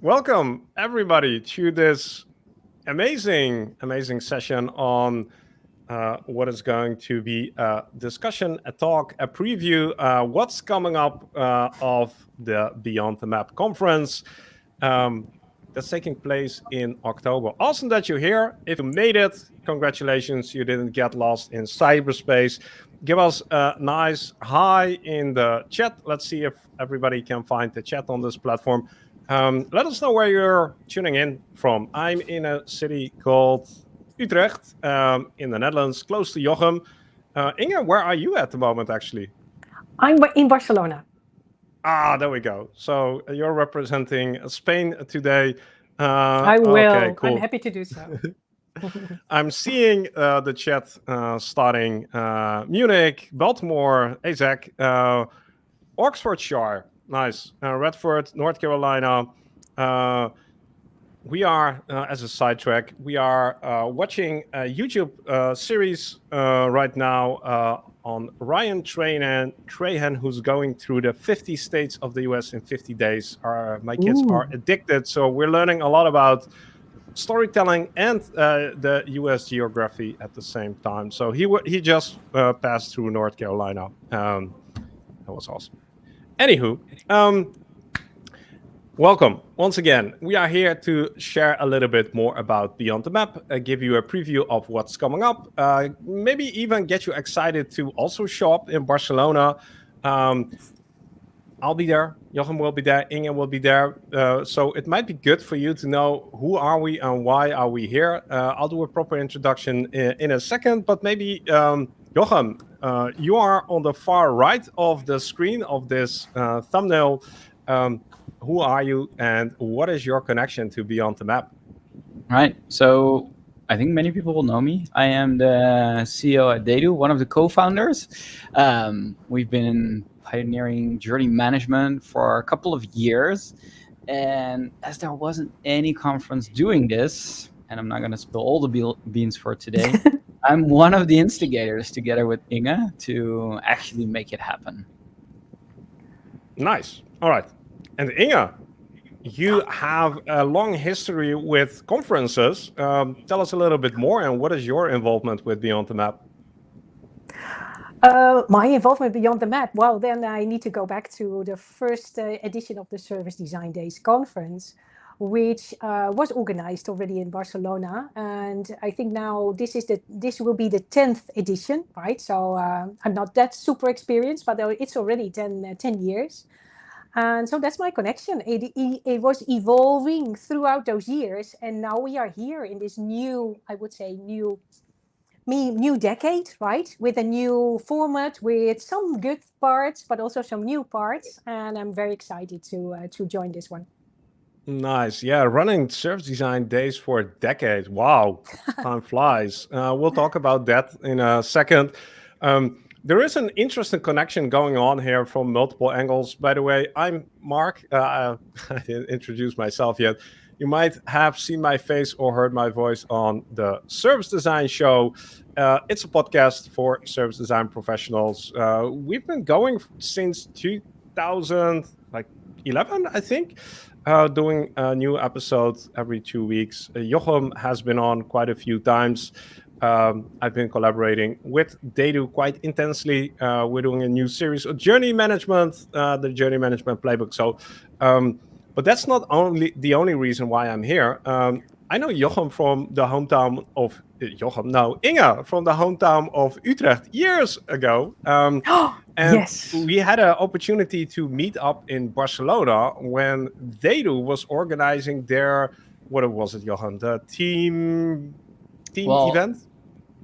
Welcome everybody to this amazing session on what is going to be a discussion, a talk, a preview, what's coming up of the Beyond the Map conference that's taking place in October. Awesome that you're here. If you made it, congratulations, you didn't get lost in cyberspace. Give us a nice hi in the chat. Let's see if everybody can find the chat on this platform. Let us know where you're tuning in from. I'm in a city called Utrecht, in the Netherlands, close to Jochem. Inge, where are you at the moment, actually? I'm in Barcelona. There we go. So you're representing Spain today. I will. Okay, cool. I'm happy to do so. I'm seeing the chat starting Munich, Baltimore, AZAC, Oxfordshire, nice, Redford, North Carolina. We are, as a sidetrack, we are watching a YouTube series right now on Ryan Trahan, who's going through the 50 states of the US in 50 days. My kids are addicted, so we're learning a lot about storytelling and the US geography at the same time. So he just passed through North Carolina. That was awesome. Anywho, welcome once again. We are here to share a little bit more about Beyond the Map, give you a preview of what's coming up, maybe even get you excited to also show up in Barcelona. I'll be there, Jochem will be there, Inge will be there. So it might be good for you to know who are we and why are we here. I'll do a proper introduction in a second, but maybe Jochem, you are on the far right of the screen of this thumbnail. Who are you and what is your connection to Beyond the Map? Right. So I think many people will know me. I am the CEO at TheyDo, one of the co-founders. We've been pioneering journey management for a couple of years. And as there wasn't any conference doing this, and I'm not going to spill all the beans for today, I'm one of the instigators together with Inge to actually make it happen. Nice. All right. And Inge, you have a long history with conferences. Tell us a little bit more, and what is your involvement with Beyond the Map? My involvement Beyond the Map, well, then I need to go back to the first edition of the Service Design Days conference, which was organized already in Barcelona. And I think now this will be the 10th edition, right? So I'm not that super experienced, but it's already 10 years. And so that's my connection. It was evolving throughout those years. And now we are here in this new, I would say, new decade, right? With a new format, with some good parts, but also some new parts. And I'm very excited to join this one. Nice. Yeah, running Service Design Days for a decade. Wow, time flies. We'll talk about that in a second. There is an interesting connection going on here from multiple angles. By the way, I'm Marc. I didn't introduce myself yet. You might have seen my face or heard my voice on the Service Design Show. It's a podcast for service design professionals. We've been going since 2011, I think, doing a new episode every 2 weeks. Jochem has been on quite a few times. I've been collaborating with TheyDo quite intensely. We're doing a new series of journey management, the journey management playbook. So, but that's not the only reason why I'm here. I know Jochem from the hometown of Inge from the hometown of Utrecht years ago. And yes, we had an opportunity to meet up in Barcelona when TheyDo was organizing their, what was it, Jochem? The team event?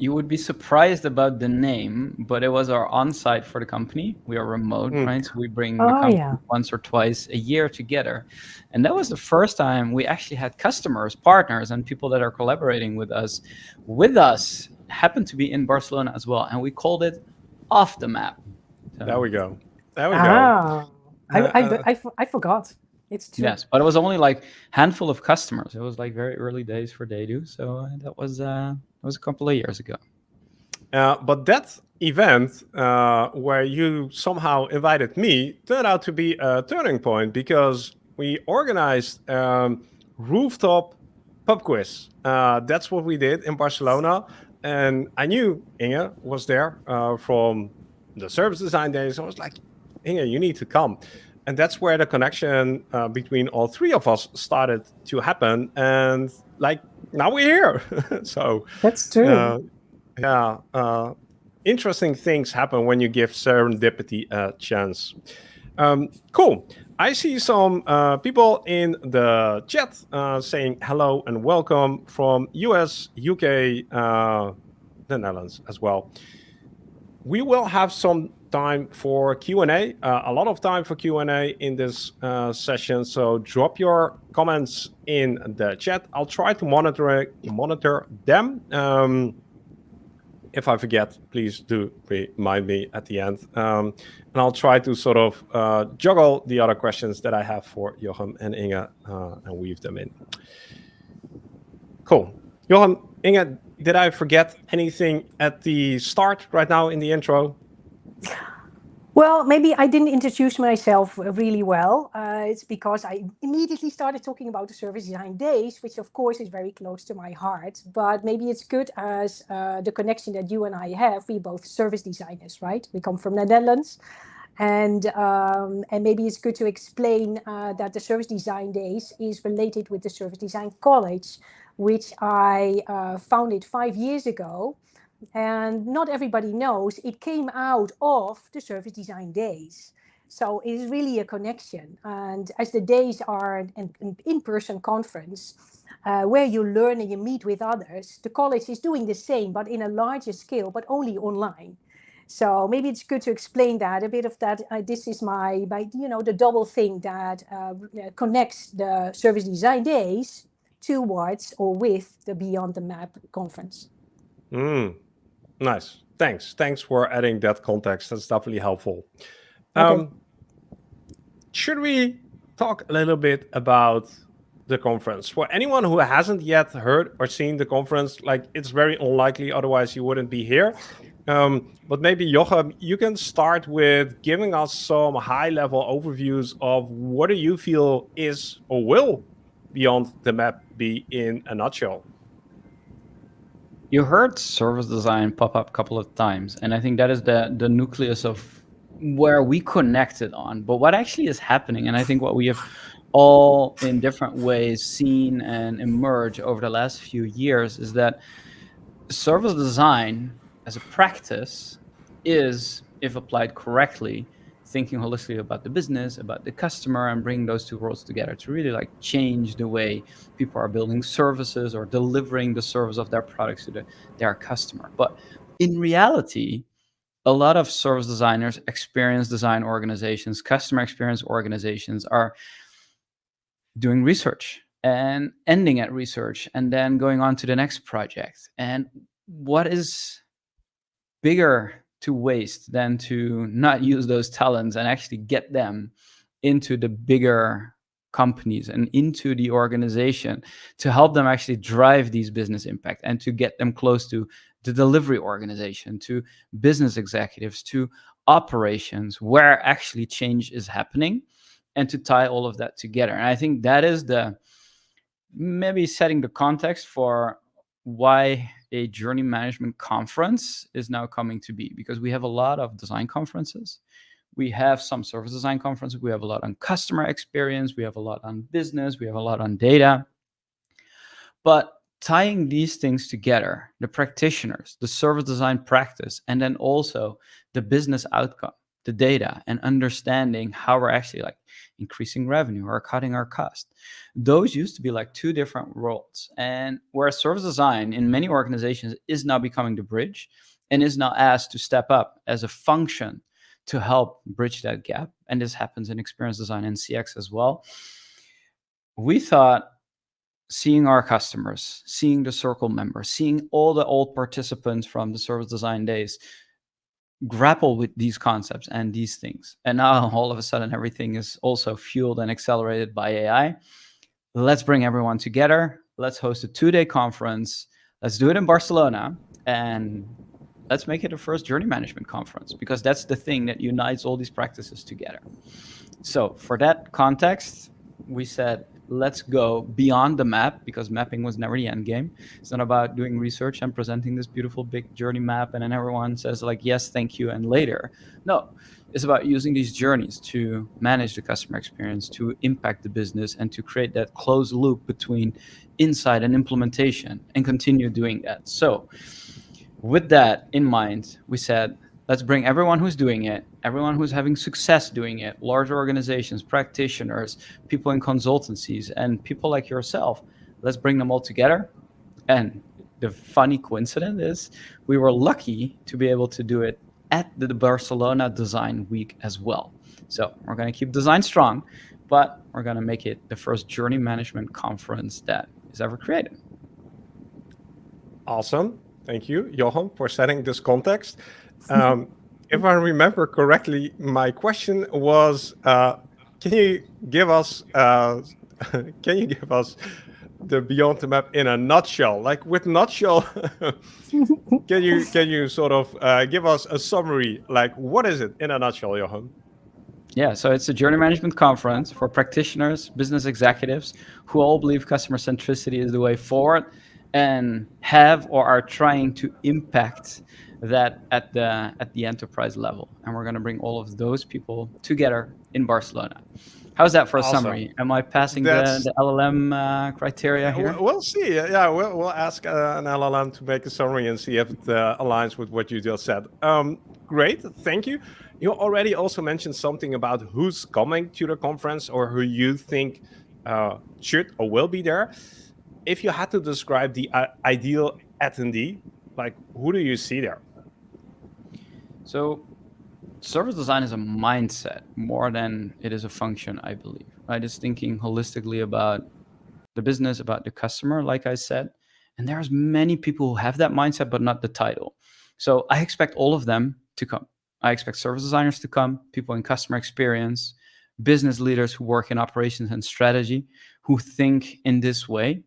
You would be surprised about the name, but it was our on-site for the company. We are remote, right? So we bring the company once or twice a year together. And that was the first time we actually had customers, partners, and people that are collaborating with us happened to be in Barcelona as well. And we called it Off the Map. So, there we go. I forgot. It's true. Yes, but it was only like handful of customers. It was like very early days for TheyDo. So that was a couple of years ago. But that event where you somehow invited me turned out to be a turning point because we organized rooftop pub quiz. That's what we did in Barcelona. And I knew Inge was there from the service design days. I was like, Inge, you need to come. And that's where the connection between all three of us started to happen. And like, now we're here. So That's true. interesting things happen when you give serendipity a chance. Cool. I see some people in the chat saying hello and welcome from US, UK, the Netherlands as well. We will have some time for Q&A, a lot of time for Q&A in this session. So drop your comments in the chat. I'll try to monitor them. If I forget, please do remind me at the end. And I'll try to sort of juggle the other questions that I have for Jochem and Inge and weave them in. Cool. Jochem, Inge, did I forget anything at the start right now in the intro? Well, maybe I didn't introduce myself really well. It's because I immediately started talking about the service design days, which of course is very close to my heart. But maybe it's good as the connection that you and I have. We both service designers, right? We come from the Netherlands. And maybe it's good to explain that the service design days is related with the service design college, which I founded 5 years ago. And not everybody knows it came out of the service design days. So it is really a connection. And as the days are an in-person conference where you learn and you meet with others, the college is doing the same, but in a larger scale, but only online. So maybe it's good to explain that, a bit of that. This is my the double thing that connects the service design days towards or with the Beyond the Map conference. Nice. Thanks for adding that context. That's definitely helpful. Okay. Should we talk a little bit about the conference? For anyone who hasn't yet heard or seen the conference, like it's very unlikely, otherwise you wouldn't be here. But maybe Jochem, you can start with giving us some high-level overviews of what do you feel is or will Beyond the Map be in a nutshell? You heard service design pop up a couple of times, and I think that is the nucleus of where we connected on. But what actually is happening, and I think what we have all in different ways seen and emerge over the last few years, is that service design as a practice is, if applied correctly, thinking holistically about the business, about the customer, and bring those two worlds together to really like change the way people are building services or delivering the service of their products to their customer. But in reality, a lot of service designers, experience design organizations, customer experience organizations are doing research and ending at research and then going on to the next project. And what is bigger to waste than to not use those talents and actually get them into the bigger companies and into the organization to help them actually drive these business impact and to get them close to the delivery organization, to business executives, to operations where actually change is happening, and to tie all of that together. And I think that is maybe setting the context for why a journey management conference is now coming to be, because we have a lot of design conferences. We have some service design conferences. We have a lot on customer experience. We have a lot on business. We have a lot on data. But tying these things together, the practitioners, the service design practice, and then also the business outcome, the data, and understanding how we're actually like increasing revenue or cutting our cost. Those used to be like two different roles. And where service design in many organizations is now becoming the bridge and is now asked to step up as a function to help bridge that gap. And this happens in experience design and CX as well. We thought seeing our customers, seeing the circle members, seeing all the old participants from the service design days grapple with these concepts and these things. And now all of a sudden, everything is also fueled and accelerated by AI. Let's bring everyone together. Let's host a 2-day conference. Let's do it in Barcelona. And let's make it a first journey management conference, because that's the thing that unites all these practices together. So for that context, we said, let's go beyond the map, because mapping was never the end game. It's not about doing research and presenting this beautiful big journey map and then everyone says like, yes, thank you, and later. No, it's about using these journeys to manage the customer experience, to impact the business, and to create that closed loop between insight and implementation, and continue doing that. So with that in mind, we said, let's bring everyone who's doing it, everyone who's having success doing it, large organizations, practitioners, people in consultancies, and people like yourself. Let's bring them all together. And the funny coincidence is we were lucky to be able to do it at the Barcelona Design Week as well. So we're going to keep design strong, but we're going to make it the first journey management conference that is ever created. Awesome. Thank you, Jochem, for setting this context. If I remember correctly, my question was, can you give us the Beyond the Map in a nutshell? Like with nutshell, can you sort of give us a summary? Like what is it in a nutshell, Jochem? Yeah, so it's a journey management conference for practitioners, business executives who all believe customer centricity is the way forward and have or are trying to impact that at the enterprise level. And we're going to bring all of those people together in Barcelona. How's that for a Awesome. summary? Am I passing the LLM criteria here? We'll see. Yeah, we'll ask an LLM to make a summary and see if it aligns with what you just said. Great, thank you. You already also mentioned something about who's coming to the conference or who you think should or will be there. If you had to describe the ideal attendee, like who do you see there? So service design is a mindset more than it is a function, I believe. Right? It's thinking holistically about the business, about the customer, like I said. And there's many people who have that mindset, but not the title. So I expect all of them to come. I expect service designers to come, people in customer experience, business leaders who work in operations and strategy, who think in this way.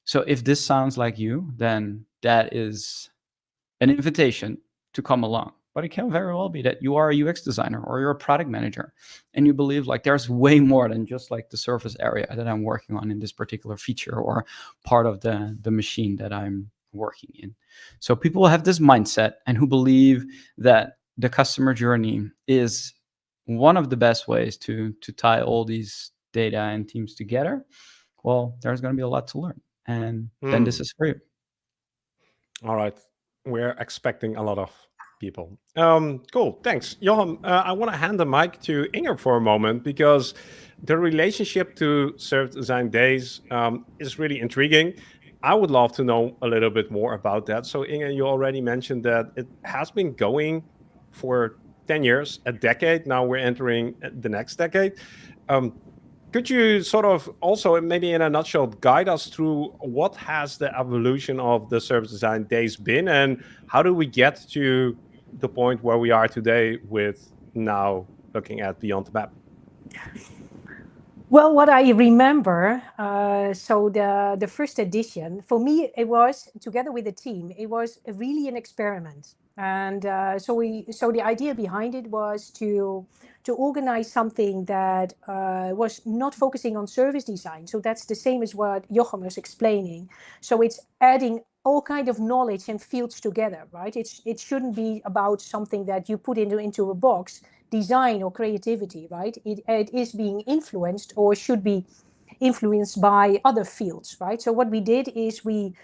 So if this sounds like you, then that is an invitation to come along. But it can very well be that you are a UX designer or you're a product manager and you believe like there's way more than just like the surface area that I'm working on in this particular feature or part of the machine that I'm working in. So people have this mindset and who believe that the customer journey is one of the best ways to tie all these data and teams together. Well, there's going to be a lot to learn. And then this is for you. All right. We're expecting a lot of people. Cool. Thanks. Jochem, I want to hand the mic to Inge for a moment because the relationship to Service Design Days is really intriguing. I would love to know a little bit more about that. So Inge, you already mentioned that it has been going for 10 years, a decade. Now we're entering the next decade. Could you sort of also, maybe in a nutshell, guide us through what has the evolution of the Service Design Days been, and how do we get to the point where we are today with now looking at Beyond the Map? Well, what I remember, so the first edition, for me, it was, together with the team, it was really an experiment. And so the idea behind it was to organize something that was not focusing on service design. So that's the same as what Jochem was explaining. So it's adding all kind of knowledge and fields together, right? It shouldn't be about something that you put into a box, design or creativity, right? It is being influenced or should be influenced by other fields, right? So what we did is we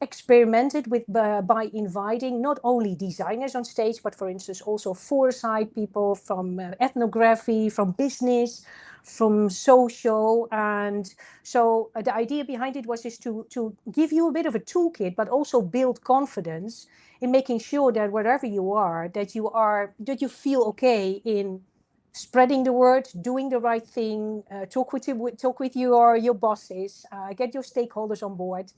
experimented with by inviting not only designers on stage, but for instance also foresight people from ethnography, from business, from social. And so the idea behind it was just to give you a bit of a toolkit, but also build confidence in making sure that wherever you are, that you feel okay in spreading the word, doing the right thing, talk with your bosses, get your stakeholders on board.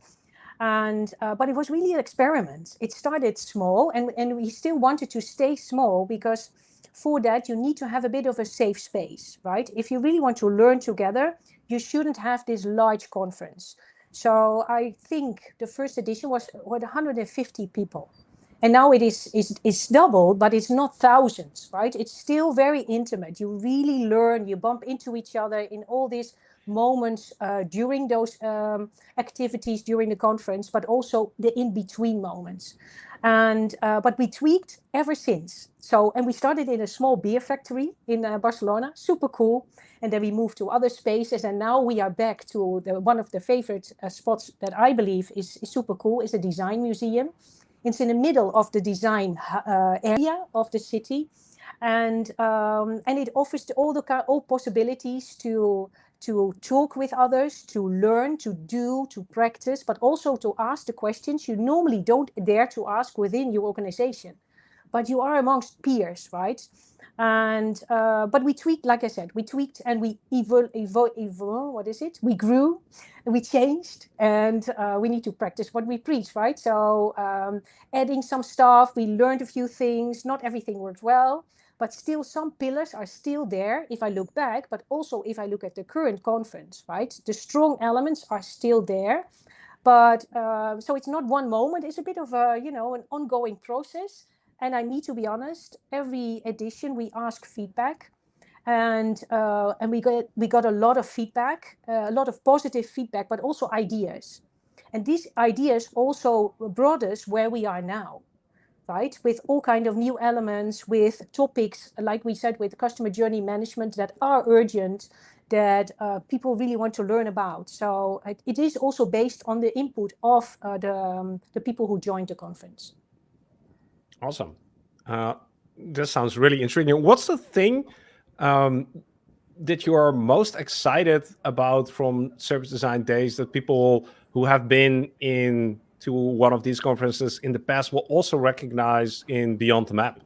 And but it was really an experiment. It started small, and we still wanted to stay small, because for that you need to have a bit of a safe space, right? If you really want to learn together, you shouldn't have this large conference. So I think the first edition was 150 people. And now it is double, but it's not thousands, right? It's still very intimate. You really learn, you bump into each other in all these moments during those activities during the conference, but also the in-between moments. And but we tweaked ever since. So, and we started in a small beer factory in Barcelona, super cool. And then we moved to other spaces, and now we are back to one of the favorite spots that I believe is super cool, is a design museum. It's in the middle of the design area of the city, and it offers all possibilities to talk with others, to learn, to do, to practice, but also to ask the questions you normally don't dare to ask within your organization. But you are amongst peers, right? And but we tweaked, like I said, we tweaked and we what is it? We grew, and we changed, and we need to practice what we preach, right? So adding some stuff, we learned a few things. Not everything worked well, but still some pillars are still there if I look back, but also if I look at the current conference, right? The strong elements are still there, but so it's not one moment. It's a bit of a, an ongoing process. And I need to be honest, every edition we ask feedback, and we got a lot of feedback, a lot of positive feedback, but also ideas. And these ideas also brought us where we are now, right? With all kind of new elements, with topics, like we said, with customer journey management that are urgent, that people really want to learn about. So it is also based on the input of the people who joined the conference. Awesome. This sounds really intriguing. What's the thing that you are most excited about from Service Design Days that people who have been to one of these conferences in the past will also recognize in Beyond the Map?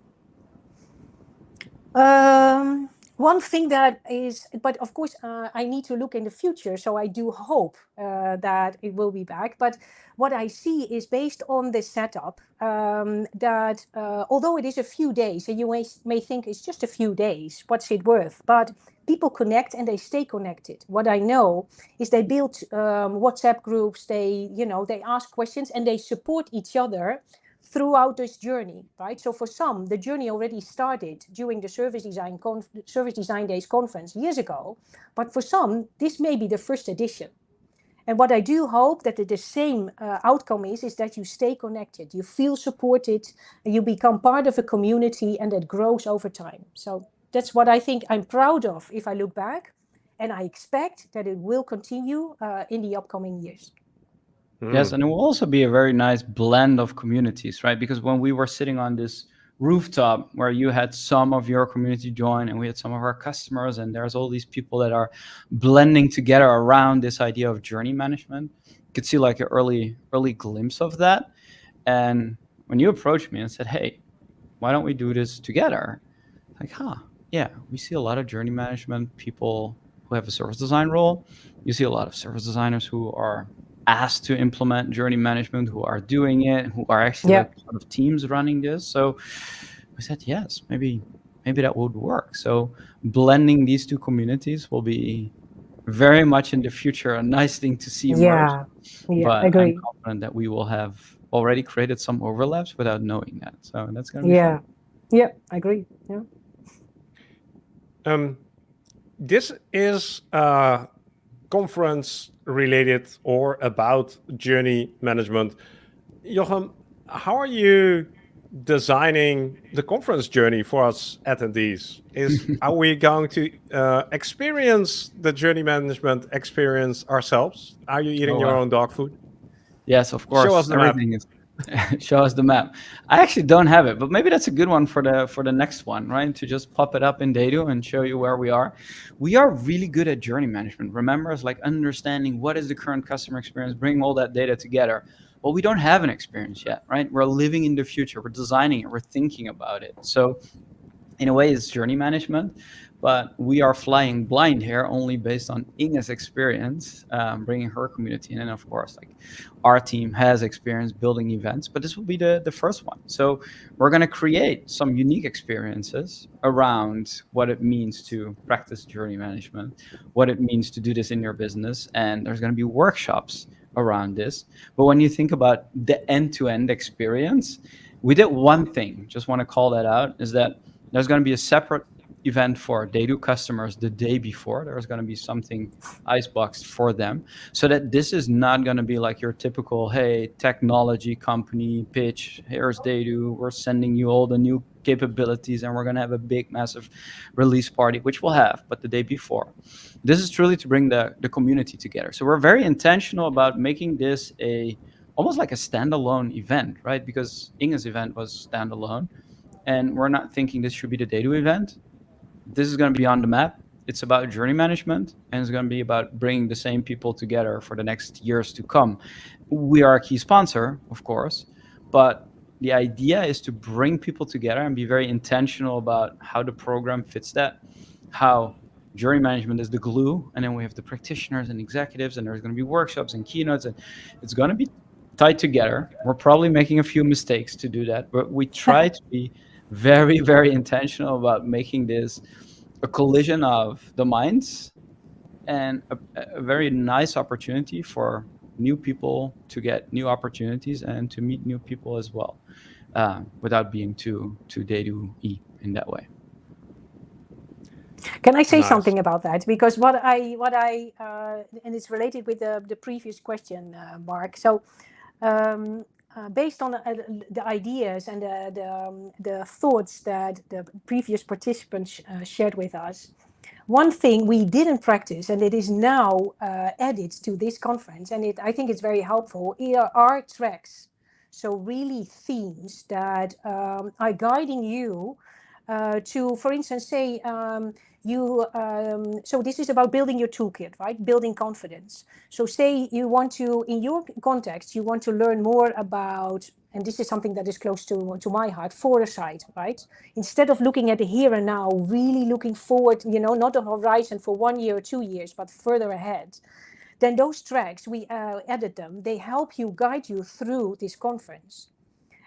One thing that is, but of course, I need to look in the future. So I do hope that it will be back. But what I see is based on this setup, that although it is a few days, and you may think it's just a few days, what's it worth? But people connect and they stay connected. What I know is they build WhatsApp groups, they ask questions and they support each other throughout this journey, right? So for some, the journey already started during the Service Design Days conference years ago, but for some, this may be the first edition. And what I do hope that the same outcome is that you stay connected, you feel supported, and you become part of a community, and that grows over time. So that's what I think I'm proud of if I look back, and I expect that it will continue in the upcoming years. Yes, and it will also be a very nice blend of communities, right? Because when we were sitting on this rooftop where you had some of your community join and we had some of our customers, and there's all these people that are blending together around this idea of journey management, you could see like an early glimpse of that. And when you approached me and said, hey, why don't we do this together? Like, yeah, we see a lot of journey management people who have a service design role. You see a lot of service designers who are asked to implement journey management, who are doing it, who are actually like sort of teams running this. So we said, yes, maybe that would work. So blending these two communities will be very much in the future a nice thing to see emerge. But agree. I'm confident that we will have already created some overlaps without knowing that. So that's going to be fun. Yeah, I agree. This is conference related or about journey management. Jochem, how are you designing the conference journey for us attendees? Are we going to experience the journey management experience ourselves? Are you eating your own dog food? Yes, of course. Show us the map. Show us the map. I actually don't have it, but maybe that's a good one for the next one, right? To just pop it up in TheyDo and show you where we are. We are really good at journey management. Remember, it's like understanding what is the current customer experience, bringing all that data together. Well, we don't have an experience yet, right? We're living in the future. We're designing it. We're thinking about it. So in a way, it's journey management, but we are flying blind here only based on Inge's experience, bringing her community in. And of course, like our team has experience building events, but this will be the first one. So we're going to create some unique experiences around what it means to practice journey management, what it means to do this in your business. And there's going to be workshops around this. But when you think about the end-to-end experience, We did one thing, just want to call that out, is that there's going to be a separate event for TheyDo customers the day before. There's going to be something iceboxed for them, so that this is not going to be like your typical, hey, technology company pitch, here's TheyDo, we're sending you all the new capabilities and we're going to have a big massive release party, which we'll have, but the day before. This is truly to bring the community together. So we're very intentional about making this almost like a standalone event, right? Because Inge's event was standalone, and we're not thinking this should be the TheyDo event. This is going to be on the map. It's about journey management, and it's going to be about bringing the same people together for the next years to come. We are a key sponsor, of course, but the idea is to bring people together and be very intentional about how the program fits that, how journey management is the glue, and then we have the practitioners and executives, and there's going to be workshops and keynotes, and it's going to be tied together. We're probably making a few mistakes to do that, but we try to be very, very intentional about making this a collision of the minds and a very nice opportunity for new people to get new opportunities and to meet new people as well, without being too TheyDo-y in that way. Can I say Nice. something about that? Because what I and it's related with the previous question, Marc. So based on the ideas and the thoughts that the previous participants shared with us, one thing we didn't practice, and it is now added to this conference, and I think it's very helpful, are tracks. So really themes that are guiding you to, for instance, say, so this is about building your toolkit, right? Building confidence. So say you want to, in your context, you want to learn more about, and this is something that is close to my heart, foresight, right? Instead of looking at the here and now, really looking forward, not a horizon for 1 year or 2 years, but further ahead. Then those tracks, we added them, they help you, guide you through this conference.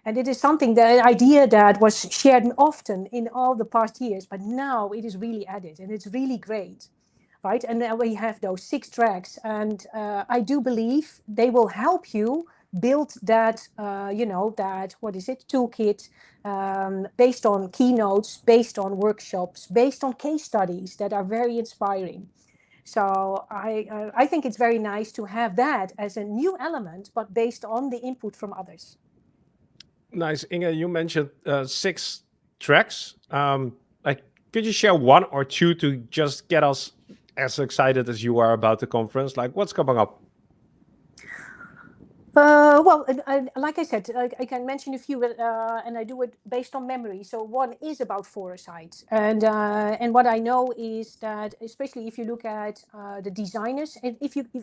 And it is something, the idea that was shared often in all the past years, but now it is really added, and it's really great, right? And then we have those 6 tracks, and I do believe they will help you build that, toolkit, based on keynotes, based on workshops, based on case studies that are very inspiring. So I think it's very nice to have that as a new element, but based on the input from others. Nice. Inge, you mentioned 6 tracks. Could you share 1 or 2 to just get us as excited as you are about the conference? Like, what's coming up? Well, like I said, I can mention a few, and I do it based on memory. So one is about foresight, and what I know is that, especially if you look at the designers, and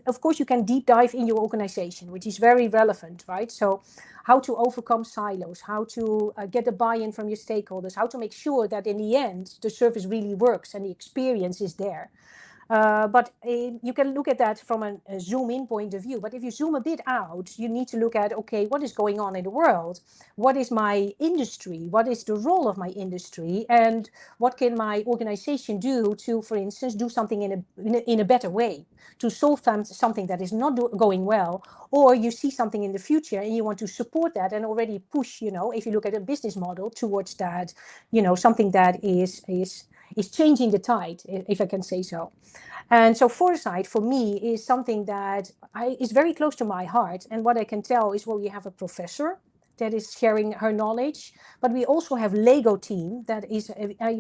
of course, you can deep dive in your organization, which is very relevant, right? So, how to overcome silos, how to get the buy-in from your stakeholders, how to make sure that in the end the service really works and the experience is there. But you can look at that from a zoom-in point of view. But if you zoom a bit out, you need to look at, okay, what is going on in the world? What is my industry? What is the role of my industry? And what can my organization do to, for instance, do something in a better way, to solve something that is not going well, or you see something in the future and you want to support that and already push, if you look at a business model towards that, something that is changing the tide, if I can say so. And so foresight for me is something that is very close to my heart. And what I can tell is, well, you have a professor that is sharing her knowledge, but we also have Lego team that is,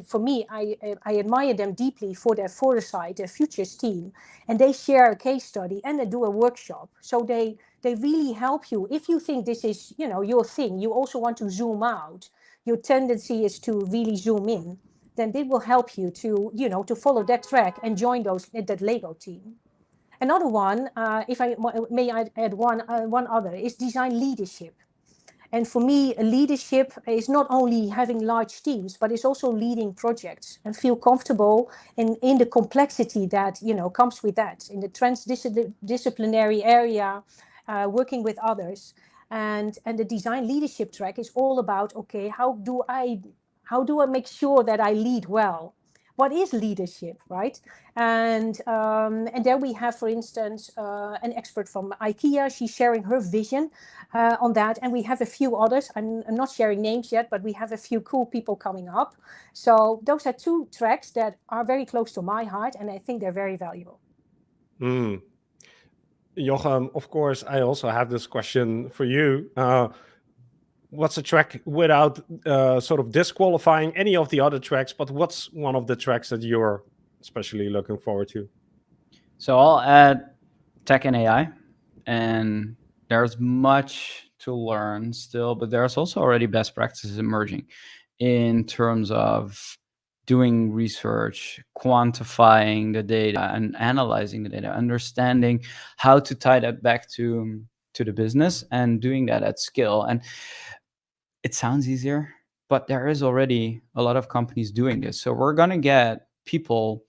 for me, I admire them deeply for their foresight, their futures team, and they share a case study and they do a workshop. So they really help you. If you think this is, your thing, you also want to zoom out, your tendency is to really zoom in, then it will help you to, to follow that track and join that Lego team. Another one, if I may add one other, is design leadership. And for me, leadership is not only having large teams, but it's also leading projects and feel comfortable in the complexity that, comes with that, in the transdisciplinary area, working with others. And the design leadership track is all about, okay, how do I make sure that I lead well? what is leadership, right? And there we have, for instance, an expert from IKEA. She's sharing her vision on that, and we have a few others. I'm not sharing names yet, but we have a few cool people coming up. So those are 2 tracks that are very close to my heart, and I think they're very valuable. Jochem, of course, I also have this question for you. What's a track without sort of disqualifying any of the other tracks, but what's one of the tracks that you're especially looking forward to? So I'll add tech and AI, and there's much to learn still, but there's also already best practices emerging in terms of doing research, quantifying the data and analyzing the data, understanding how to tie that back to the business and doing that at scale. And it sounds easier, but there is already a lot of companies doing this. So we're going to get people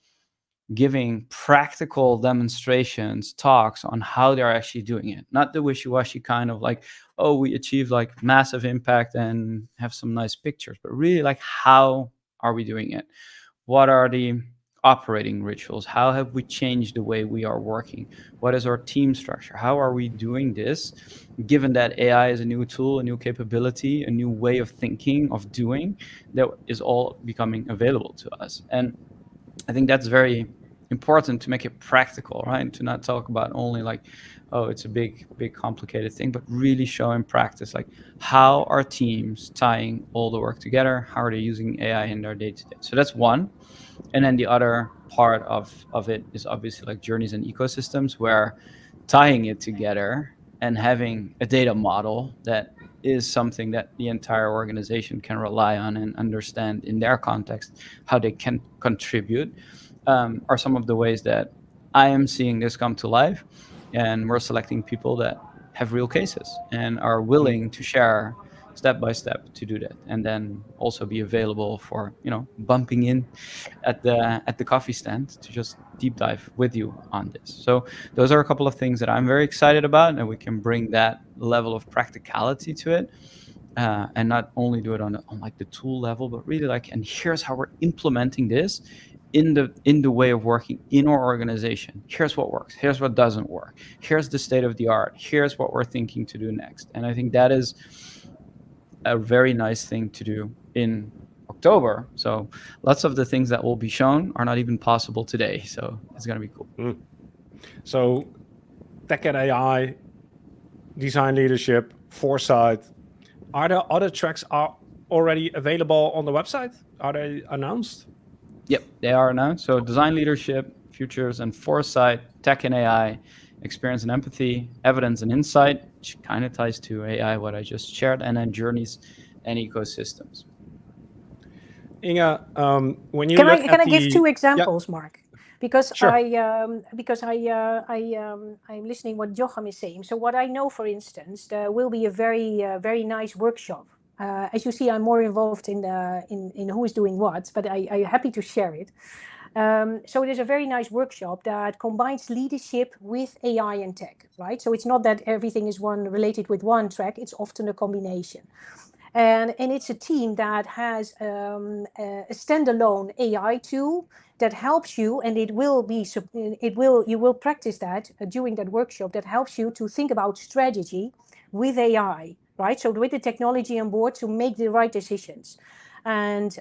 giving practical demonstrations, talks on how they're actually doing it. Not the wishy-washy kind of like, oh, we achieved like massive impact and have some nice pictures, but really like, how are we doing it? What are the operating rituals? How have we changed the way we are working? What is our team structure? How are we doing this, given that AI is a new tool, a new capability, a new way of thinking, of doing, that is all becoming available to us? And I think that's very important to make it practical, right? To not talk about only like, oh, it's a big, complicated thing, but really show in practice, like, how are teams tying all the work together? How are they using AI in their day-to-day? So that's one. And then the other part of it is obviously like journeys and ecosystems, where tying it together and having a data model that is something that the entire organization can rely on and understand in their context how they can contribute, are some of the ways that I am seeing this come to life. And we're selecting people that have real cases and are willing to share step by step to do that, and then also be available for, bumping in at the coffee stand to just deep dive with you on this. So those are a couple of things that I'm very excited about, and we can bring that level of practicality to it, and not only do it on like the tool level, but really like, and here's how we're implementing this in the way of working in our organization. Here's what works, here's what doesn't work, here's the state of the art, here's what we're thinking to do next. And I think that is a very nice thing to do in October. So lots of the things that will be shown are not even possible today. So it's going to be cool. So tech and AI, design leadership, foresight. Are there other tracks are already available on the website? Are they announced? Yep, they are announced. So design leadership, futures and foresight, tech and AI, experience and empathy, evidence and insight, which kind of ties to AI, what I just shared, and then journeys and ecosystems. Inge, when you Can look I give 2 examples, Marc? Because Sure. I'm listening what Jochem is saying. So what I know, for instance, there will be a very nice workshop. As you see, I'm more involved in who is doing what, but I'm happy to share it. So there's a very nice workshop that combines leadership with AI and tech, right? So it's not that everything is related with one track, it's often a combination. And it's a team that has a standalone AI tool that helps you, and you will practice that during that workshop, that helps you to think about strategy with AI, right? So with the technology on board to make the right decisions. And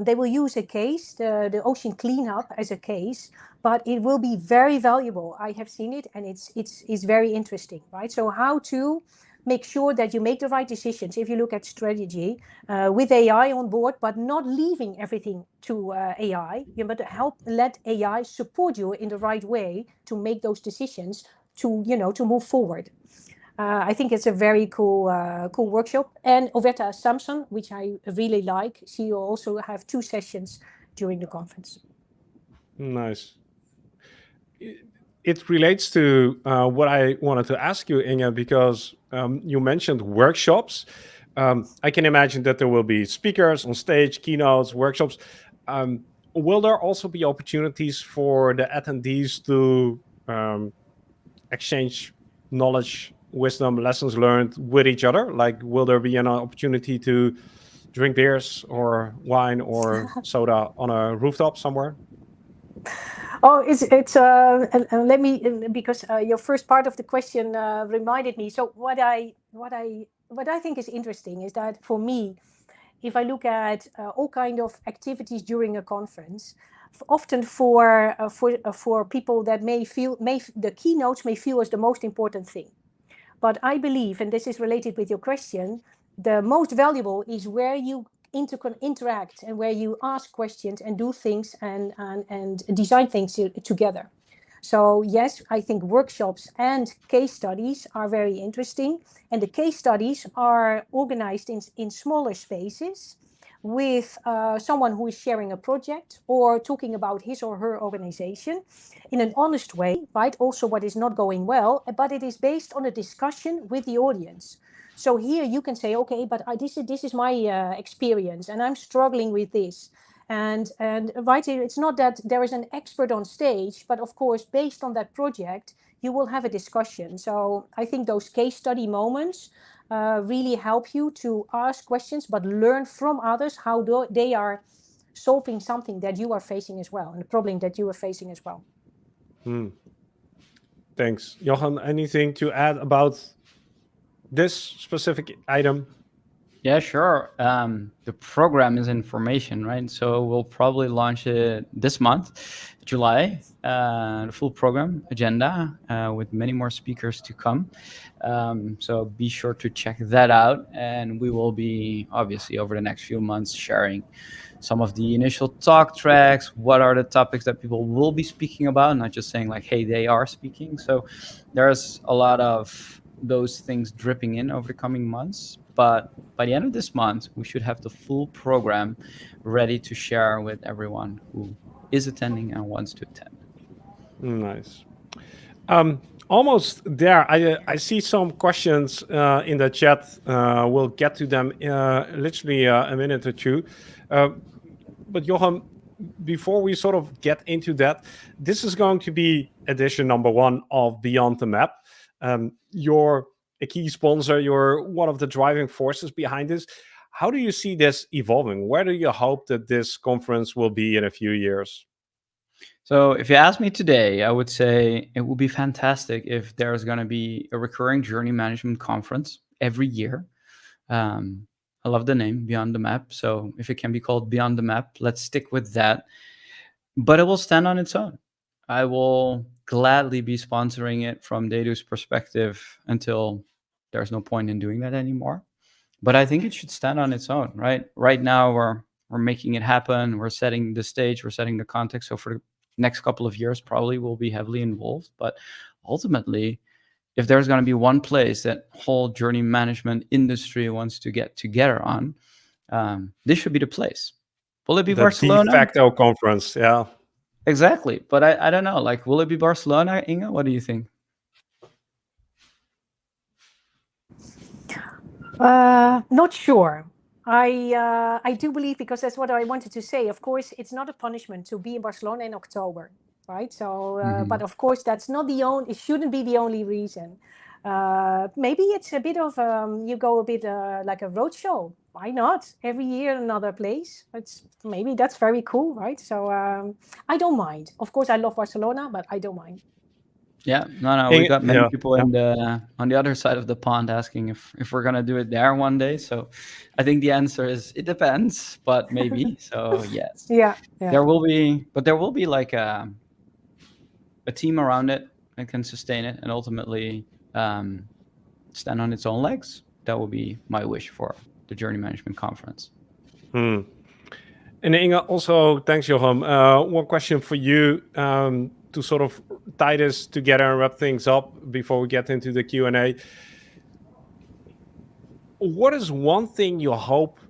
they will use a case, the ocean cleanup as a case, but it will be very valuable. I have seen it, and it's very interesting, right? So how to make sure that you make the right decisions if you look at strategy with AI on board, but not leaving everything to AI, but let AI support you in the right way to make those decisions to move forward. I think it's a very cool workshop. And Oveta Samson, which I really like, she will also have 2 sessions during the conference. Nice. It relates to what I wanted to ask you, Inge, because you mentioned workshops. I can imagine that there will be speakers on stage, keynotes, workshops. Will there also be opportunities for the attendees to exchange knowledge, wisdom, lessons learned with each other? Like, will there be an opportunity to drink beers or wine or soda on a rooftop somewhere? Oh, it's let me because your first part of the question reminded me. So what I think is interesting is that for me, if I look at all kind of activities during a conference, often for people that the keynotes may feel as the most important thing. But I believe, and this is related with your question, the most valuable is where you interact and where you ask questions and do things and design things together. So yes, I think workshops and case studies are very interesting. And the case studies are organized in smaller spaces with someone who is sharing a project or talking about his or her organization in an honest way, right? Also what is not going well, but it is based on a discussion with the audience. So here you can say, okay, but this is my experience and I'm struggling with this. And right here, it's not that there is an expert on stage, but of course, based on that project, you will have a discussion. So I think those case study moments really help you to ask questions, but learn from others how they are solving something that you are facing as well, and a problem that you are facing as well. Thanks. Jochem, anything to add about this specific item? Yeah, sure. The program is information, right? So we'll probably launch it this month, July, the full program agenda with many more speakers to come. So be sure to check that out. And we will be, obviously, over the next few months, sharing some of the initial talk tracks. What are the topics that people will be speaking about? Not just saying like, hey, they are speaking. So there's a lot of those things dripping in over the coming months. But by the end of this month, we should have the full program ready to share with everyone who is attending and wants to attend. Nice. Almost there. I see some questions in the chat. We'll get to them literally a minute or two. But Jochem, before we sort of get into that, this is going to be edition number 1 of Beyond the Map. You're a key sponsor. You're one of the driving forces behind this. How do you see this evolving? Where do you hope that this conference will be in a few years? So if you ask me today, I would say it would be fantastic if there's going to be a recurring journey management conference every year. I love the name, Beyond the Map. So if it can be called Beyond the Map, let's stick with that. But it will stand on its own. I will gladly be sponsoring it from TheyDo's perspective until there's no point in doing that anymore. But I think it should stand on its own, right? Right now, we're making it happen. We're setting the stage. We're setting the context. So for the next couple of years, probably we'll be heavily involved. But ultimately, if there's going to be one place that whole journey management industry wants to get together on, this should be the place. Will it be Barcelona? De facto conference, yeah. Exactly. But I don't know. Like, will it be Barcelona, Inge? What do you think? Not sure. I do believe, because that's what I wanted to say. Of course, it's not a punishment to be in Barcelona in October, right? So, but of course, that's not the only. It shouldn't be the only reason. Maybe it's a bit of you go a bit like a roadshow. Why not? Every year another place. Maybe that's very cool, right? So I don't mind. Of course, I love Barcelona, but I don't mind. Yeah, no, we got many people on the other side of the pond asking if we're gonna do it there one day. So I think the answer is it depends, but maybe. So yes, yeah. There will be like a team around it that can sustain it and ultimately stand on its own legs. That will be my wish for the Journey Management Conference. And Inge, also, thanks, Jochem. One question for you to sort of tie this together and wrap things up before we get into the Q&A. What is one thing you hope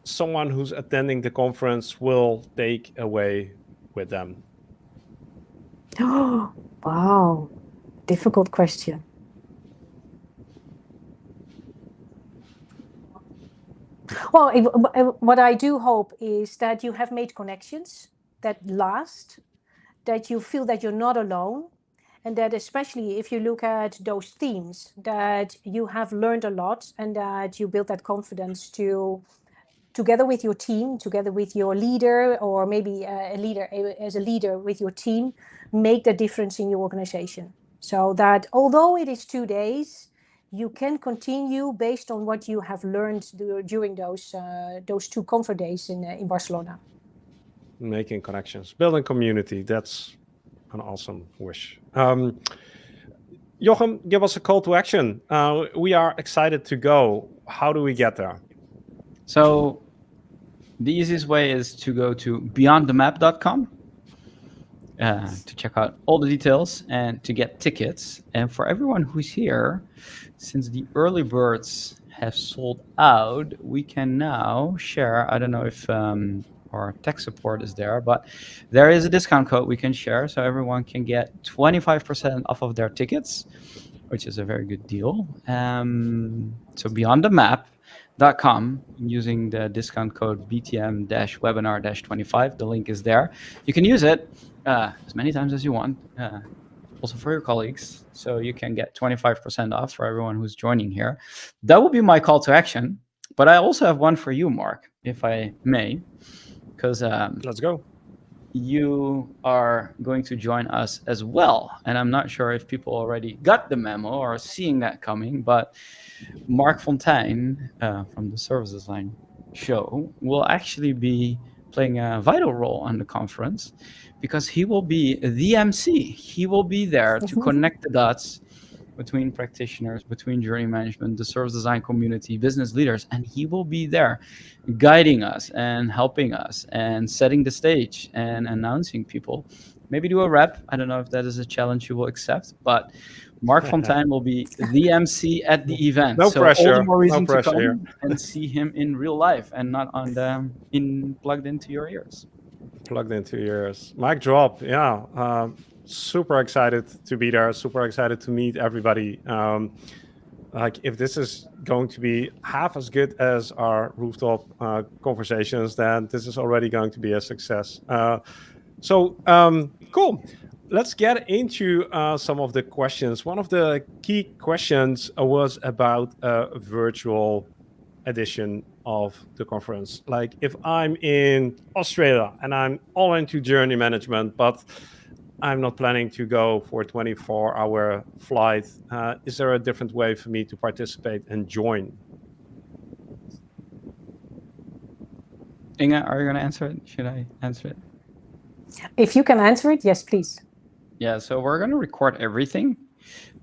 someone who's attending the conference will take away with them? Oh, wow. Difficult question. Well, what I do hope is that you have made connections that last, that you feel that you're not alone, and that especially if you look at those themes, that you have learned a lot and that you build that confidence to together with your team, together with your leader, or maybe a leader with your team, make the difference in your organization. So that although it is 2 days, you can continue based on what you have learned during those 2 conference days in Barcelona. Making connections, building community. That's an awesome wish. Jochem, give us a call to action. We are excited to go. How do we get there? So the easiest way is to go to beyondthemap.com to check out all the details and to get tickets. And for everyone who's here, since the early birds have sold out, we can now share. I don't know if our tech support is there, but there is a discount code we can share, so everyone can get 25% off of their tickets, which is a very good deal. So beyondthemap.com, using the discount code BTM-webinar-25. The link is there. You can use it as many times as you want, also for your colleagues, so you can get 25% off for everyone who's joining here. That will be my call to action, but I also have one for you, Marc, if I may, because let's go. You are going to join us as well, and I'm not sure if people already got the memo or are seeing that coming, but Marc Fonteijn from the Service Design show will actually be playing a vital role on the conference, because he will be the MC. He will be there to connect the dots between practitioners, between journey management, the service design community, business leaders, and he will be there guiding us and helping us and setting the stage and announcing people. Maybe do a rep. I don't know if that is a challenge you will accept, but Marc Fonteijn will be the MC at the event. No so pressure. All the more reason No pressure to come here. and see him in real life and not on plugged into your ears. Plugged into your ears. Mic drop. Yeah. Super excited to be there. Super excited to meet everybody. Like, if this is going to be half as good as our rooftop conversations, then this is already going to be a success. Cool. Let's get into some of the questions. One of the key questions was about a virtual edition of the conference. Like, if I'm in Australia and I'm all into journey management, but I'm not planning to go for a 24-hour flight, is there a different way for me to participate and join? Inge, are you going to answer it? Should I answer it? If you can answer it, yes, please. Yeah, so we're going to record everything,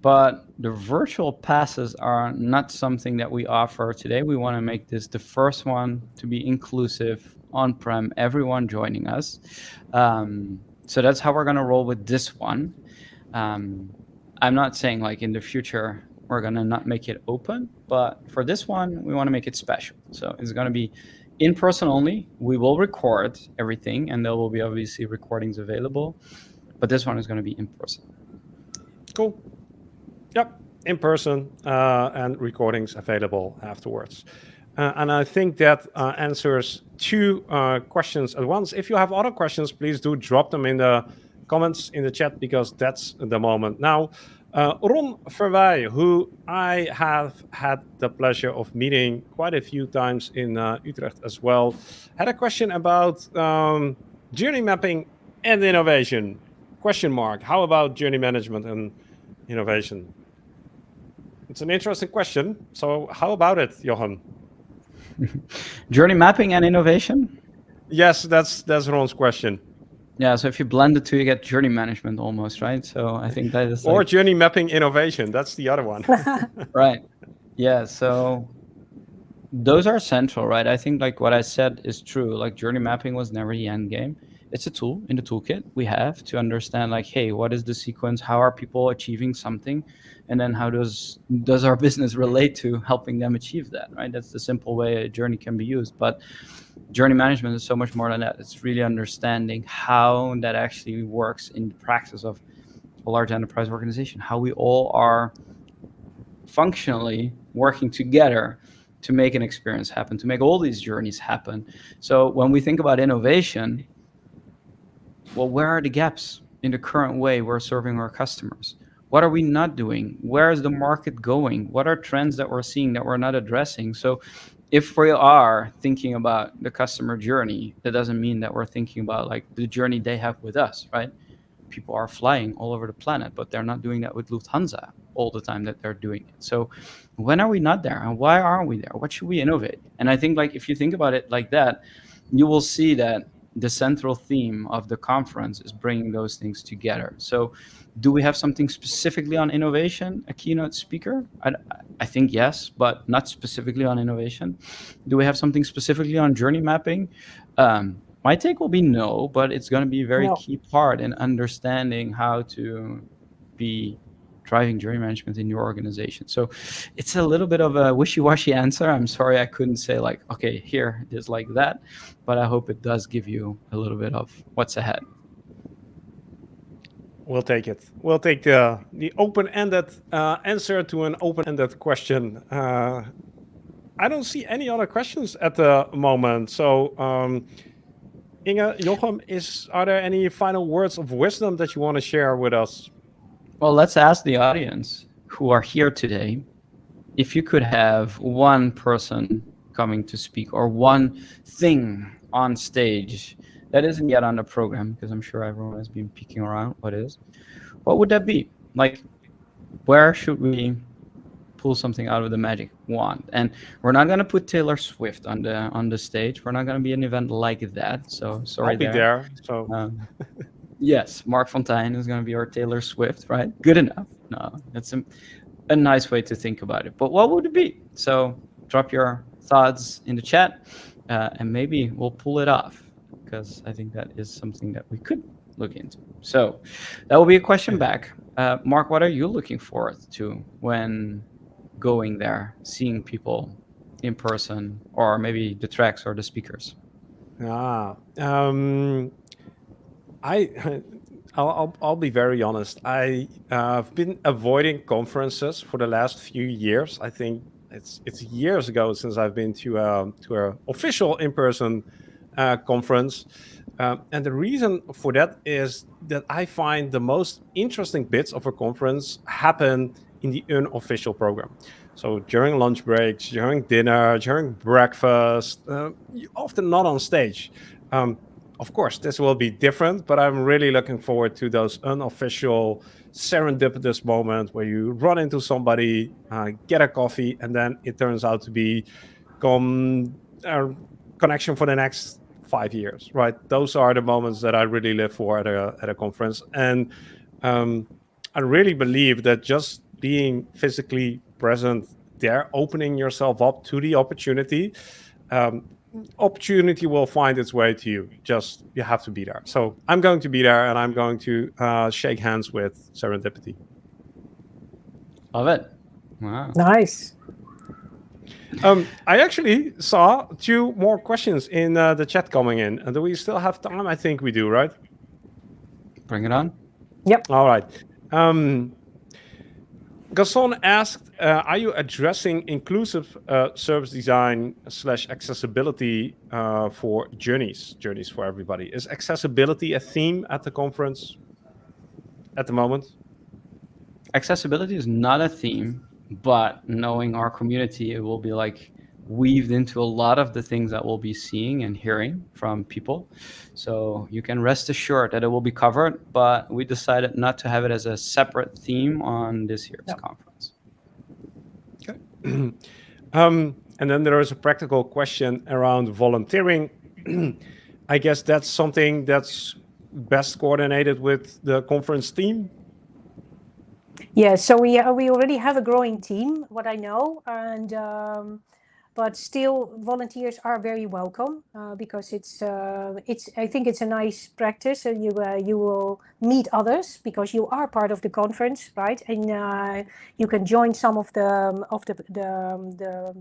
but the virtual passes are not something that we offer today. We want to make this the first one to be inclusive, on-prem, everyone joining us. So that's how we're going to roll with this one. I'm not saying like in the future we're going to not make it open, but for this one, we want to make it special. So it's going to be in person only. We will record everything, and there will be obviously recordings available, but this one is going to be in person. Cool. Yep, in person and recordings available afterwards. And I think that answers 2 questions at once. If you have other questions, please do drop them in the comments in the chat, because that's the moment. Now, Ron Verwij, who I have had the pleasure of meeting quite a few times in Utrecht as well, had a question about journey mapping and innovation. Question mark. How about journey management and innovation? It's an interesting question. So how about it, Jochem? Journey mapping and innovation? Yes, that's Ron's question. Yeah, so if you blend the two, you get journey management almost, right? So I think that is or journey mapping innovation. That's the other one. Right. Yeah, so those are central, right? I think like what I said is true. Like, journey mapping was never the end game. It's a tool in the toolkit we have to understand, like, hey, what is the sequence? How are people achieving something? And then how does our business relate to helping them achieve that, right? That's the simple way a journey can be used. But journey management is so much more than that. It's really understanding how that actually works in the practice of a large enterprise organization, how we all are functionally working together to make an experience happen, to make all these journeys happen. So when we think about innovation, well, where are the gaps in the current way we're serving our customers? What are we not doing? Where is the market going? What are trends that we're seeing that we're not addressing? So if we are thinking about the customer journey, that doesn't mean that we're thinking about like the journey they have with us, right? People are flying all over the planet, but they're not doing that with Lufthansa all the time that they're doing it. So when are we not there, and why aren't we there? What should we innovate? And I think like if you think about it like that, you will see that the central theme of the conference is bringing those things together. So do we have something specifically on innovation, a keynote speaker? I think yes, but not specifically on innovation. Do we have something specifically on journey mapping? My take will be no, but it's going to be a very No. key part in understanding how to be driving journey management in your organization. So it's a little bit of a wishy-washy answer. I'm sorry I couldn't say like, okay, here it is like that, but I hope it does give you a little bit of what's ahead. We'll take it. We'll take the open-ended answer to an open-ended question. I don't see any other questions at the moment. So, Inge, Jochem, are there any final words of wisdom that you want to share with us? Well, let's ask the audience who are here today, if you could have one person coming to speak or one thing on stage that isn't yet on the program, because I'm sure everyone has been peeking around what would that be? Like, where should we pull something out of the magic wand? And we're not going to put Taylor Swift on the stage. We're not going to be an event like that. So sorry. I'll be there. So yes, Marc Fonteijn is going to be our Taylor Swift, right? Good enough. No, that's a nice way to think about it. But what would it be? So drop your thoughts in the chat, and maybe we'll pull it off, because I think that is something that we could look into. So that will be a question back. Marc, what are you looking forward to when going there, seeing people in person, or maybe the tracks or the speakers? I'll be very honest. I've been avoiding conferences for the last few years. I think it's years ago since I've been to an official in-person conference. And the reason for that is that I find the most interesting bits of a conference happen in the unofficial program. So during lunch breaks, during dinner, during breakfast, often not on stage. Of course, this will be different, but I'm really looking forward to those unofficial serendipitous moments where you run into somebody, get a coffee, and then it turns out to be a connection for the next 5 years, right? Those are the moments that I really live for at a conference. And I really believe that just being physically present there, opening yourself up to the opportunity, opportunity will find its way to you. Just you have to be there. So I'm going to be there, and I'm going to shake hands with serendipity. Love it. Wow. Nice. I actually saw 2 more questions in the chat coming in. Do we still have time? I think we do, right? Bring it on. Yep. All right. Gaston asked, are you addressing inclusive service design / accessibility for journeys for everybody? Is accessibility a theme at the conference at the moment? Accessibility is not a theme, but knowing our community, it will be like weaved into a lot of the things that we'll be seeing and hearing from people. So you can rest assured that it will be covered, but we decided not to have it as a separate theme on this year's conference. Okay. And then there is a practical question around volunteering. I guess that's something that's best coordinated with the conference team. Yeah, so we already have a growing team, what I know, and but still volunteers are very welcome because I think it's a nice practice, and you will meet others because you are part of the conference, right? And you can join some of the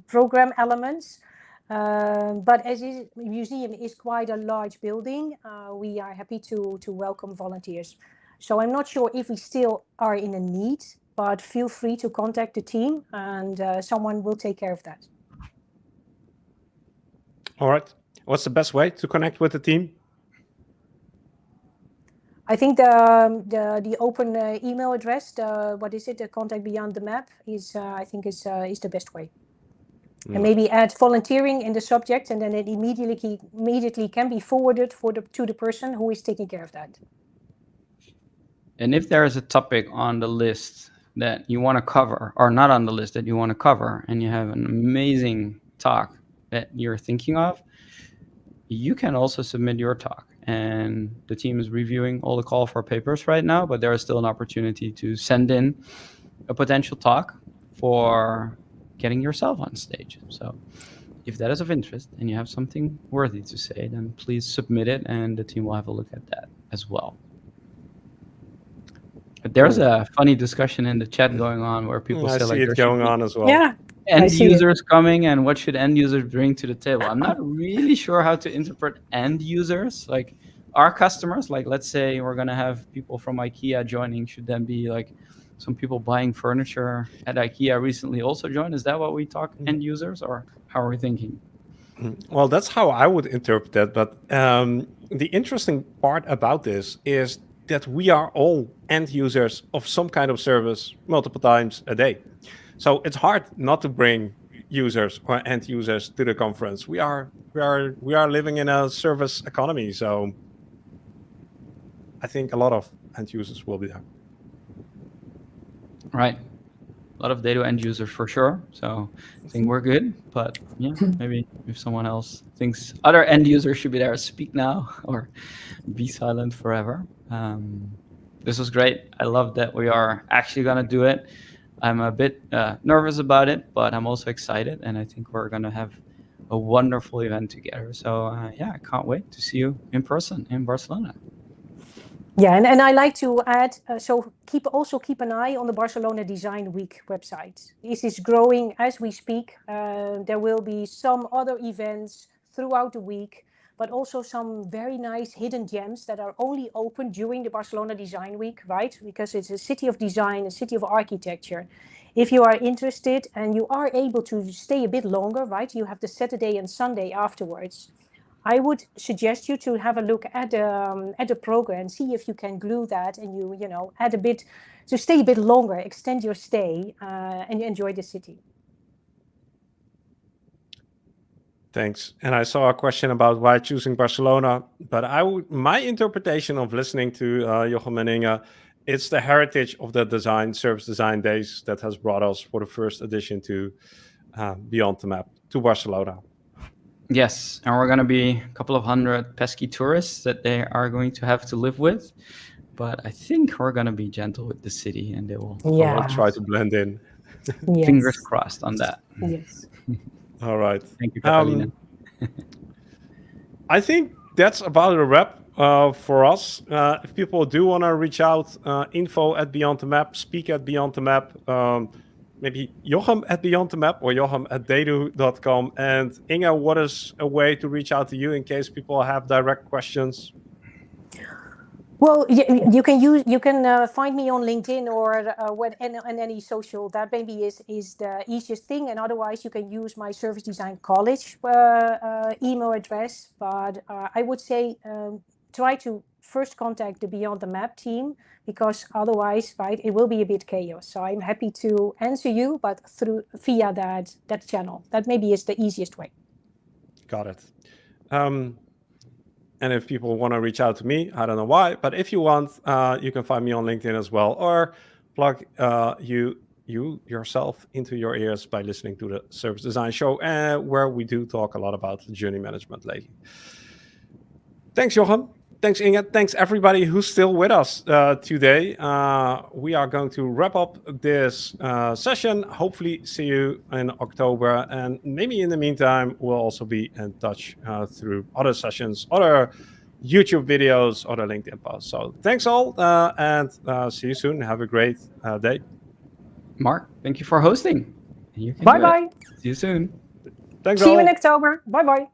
program elements. But as the museum is quite a large building, we are happy to welcome volunteers. So I'm not sure if we still are in a need, but feel free to contact the team, and someone will take care of that. All right. What's the best way to connect with the team? I think the open email address, the contact beyond the map is I think is the best way. And maybe add volunteering in the subject, and then it immediately can be forwarded to the person who is taking care of that. And if there is a topic on the list that you want to cover, or not on the list that you want to cover, and you have an amazing talk that you're thinking of, you can also submit your talk. And the team is reviewing all the call for papers right now, but there is still an opportunity to send in a potential talk for getting yourself on stage. So if that is of interest and you have something worthy to say, then please submit it and the team will have a look at that as well. But there's a funny discussion in the chat going on where people say, I like, see it going on as well. Yeah. End users coming, and what should end users bring to the table? I'm not really sure how to interpret end users. Like, our customers, like, let's say we're going to have people from IKEA joining, should then be like some people buying furniture at IKEA recently also joined? Is that what we talk end users, or how are we thinking? Well, that's how I would interpret that. But the interesting part about this is that we are all end users of some kind of service multiple times a day. So it's hard not to bring users or end users to the conference. We are living in a service economy. So I think a lot of end users will be there. Right. A lot of TheyDo end users for sure. So I think we're good. But yeah, maybe if someone else thinks other end users should be there, speak now or be silent forever. This was great. I love that we are actually going to do it. I'm a bit nervous about it, but I'm also excited. And I think we're going to have a wonderful event together. So yeah, I can't wait to see you in person in Barcelona. Yeah, and I like to add, so keep an eye on the Barcelona Design Week website. This is growing as we speak. There will be some other events throughout the week, but also some very nice hidden gems that are only open during the Barcelona Design Week, right? Because it's a city of design, a city of architecture. If you are interested and you are able to stay a bit longer, right? You have the Saturday and Sunday afterwards. I would suggest you to have a look at the program, see if you can glue that, and you know, add a bit to stay a bit longer, extend your stay, and enjoy the city. Thanks. And I saw a question about why choosing Barcelona, but my interpretation of listening to Jochem and Inge, it's the heritage of the service design days that has brought us for the first edition to Beyond the Map to Barcelona. Yes, and we're going to be a couple of hundred pesky tourists that they are going to have to live with. But I think we're going to be gentle with the city and they will try to blend in. Yes. Fingers crossed on that. Yes. All right. Thank you, Catalina. I think that's about a wrap for us. If people do want to reach out, info at Beyond the Map, speak at Beyond the Map, maybe Jochem at Beyond the Map or Jochem at TheyDo.com. And Inge, what is a way to reach out to you in case people have direct questions? Well, you can find me on LinkedIn or on any social. That maybe is the easiest thing. And otherwise, you can use my Service Design College email address. But I would say try to first contact the Beyond the Map team, because otherwise, right, it will be a bit chaos. So I'm happy to answer you, but via that channel. That maybe is the easiest way. Got it. And if people want to reach out to me, I don't know why, but if you want, you can find me on LinkedIn as well, or plug you yourself into your ears by listening to the Service Design Show, where we do talk a lot about journey management lately. Thanks, Jochem. Thanks, Inge. Thanks, everybody who's still with us today. We are going to wrap up this session. Hopefully see you in October. And maybe in the meantime, we'll also be in touch through other sessions, other YouTube videos, other LinkedIn posts. So thanks all, and see you soon. Have a great day. Marc, thank you for hosting. Bye-bye. See you soon. Thanks See all. you in October. Bye-bye.